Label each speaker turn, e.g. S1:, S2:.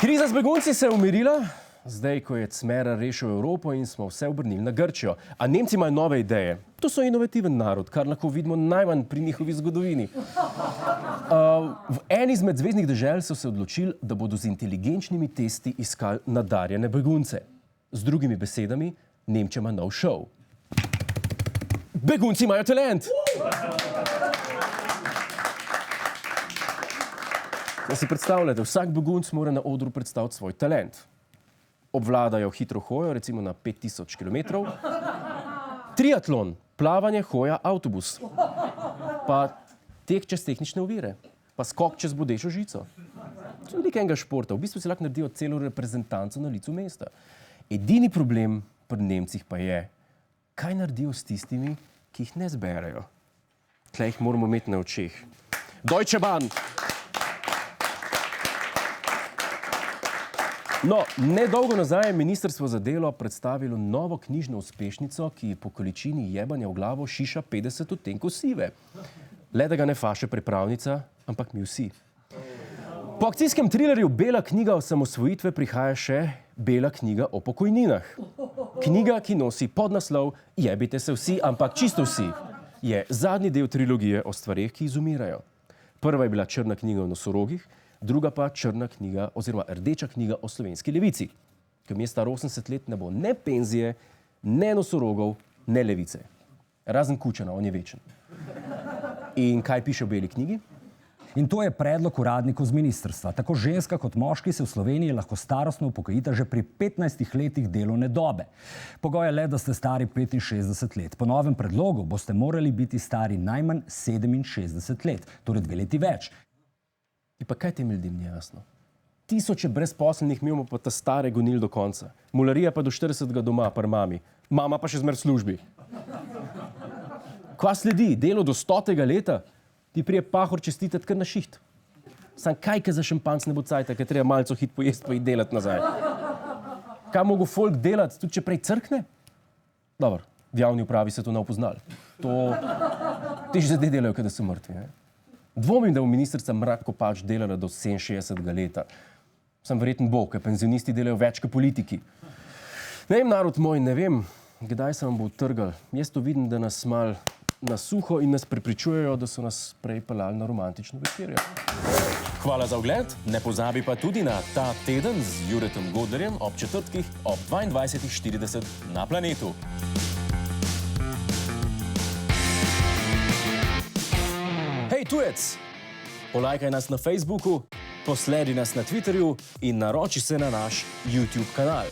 S1: Kriza z begunci se je umirila, zdaj, ko je Cmera rešil Evropo in smo vse obrnili na Grčijo. A Nemci imajo nove ideje. To so inovativen narod, kar lahko vidimo najmanj pri njihovi zgodovini. V eni izmed zveznih dežel so se odločili, da bodo z inteligenčnimi testi iskali nadarjene begunce. Z drugimi besedami, Nemčija ima nov šov. Begunci imajo talent! Da si predstavljate, vsak begunc mora na odru predstaviti svoj talent. Obvladajo hitro hojo, recimo na 5000 km. Triatlon, plavanje, hoja, avtobus. Pa tek čez tehnične ovire. Pa skok čez bodečo žico. To je veliko enega športa. V bistvu si lahko naredijo celo reprezentanco na licu mesta. Edini problem pri Nemcih pa je, kaj naredijo s tistimi, ki jih ne zberejo. Tle jih moramo imeti na očeh. Deutsche Bahn! No, nedolgo nazaj je Ministrstvo za delo predstavilo novo knjižno uspešnico, ki po količini jebanja v glavo šiša 50 odtenkov sive. Le da ga ne faše pripravnica, ampak mi vsi. Po akcijskem trilerju Bela knjiga osamosvojitve prihaja še Bela knjiga o pokojninah. Knjiga, ki nosi podnaslov Jebite se vsi, ampak čisto vsi, je zadnji del trilogije o stvareh, ki izumirajo. Prva je bila Črna knjiga o nosorogih, druga pa Črna knjiga oziroma Rdeča knjiga o slovenski levici. Ko mi je star 80 let, ne bo ne penzije, ne nosorogov, ne levice. Razen Kučana, on je večen. In kaj piše v Beli knjigi?
S2: In to je predlog uradnikov z ministrstva. Tako ženska kot moški se v Sloveniji lahko starostno upokojita že pri 15 letih delovne dobe. Pogoj je le, da ste stari 65 let. Po novem predlogu boste morali biti stari najmanj 67 let, torej 2 leti več.
S1: In pa kaj tem ljudem ni jasno? Tisoče brezposelnih imamo pa ta stare gonili do konca. Mularija pa do 40 doma pri mami. Mama pa še zmer v službi. Kva sledi? Delo do 100. leta? Ti prije pahor čestitati kar na šiht. Sam kaj, ke za šampanc ne bo cajta, ker treba malco hit pojesti pa iti delati nazaj. Kaj mogo folk delati, tudi če prej crkne? Dobro, v javni upravi se to ne opoznali. To ti že zdaj delajo, kada so mrtvi, ne? Dvomim, da bo ministrica Mrak Kopač delala do 67. leta. Sam verjetno bo, ker penzionisti delajo več kot politiki. Ne vem, narod moj, ne vem, kdaj se vam bo utrgal. Jaz to vidim, da nas mal na suho in nas prepričujejo, da so nas prej peljali na romantično večerjo.
S3: Hvala za ogled, ne pozabi pa tudi na Ta teden z Juretom Godlerjem ob četrtkih ob 22:40 na Planetu. Hej tujec, polajkaj nas na Facebooku, posledi nas na Twitterju in naroči se na naš YouTube kanal.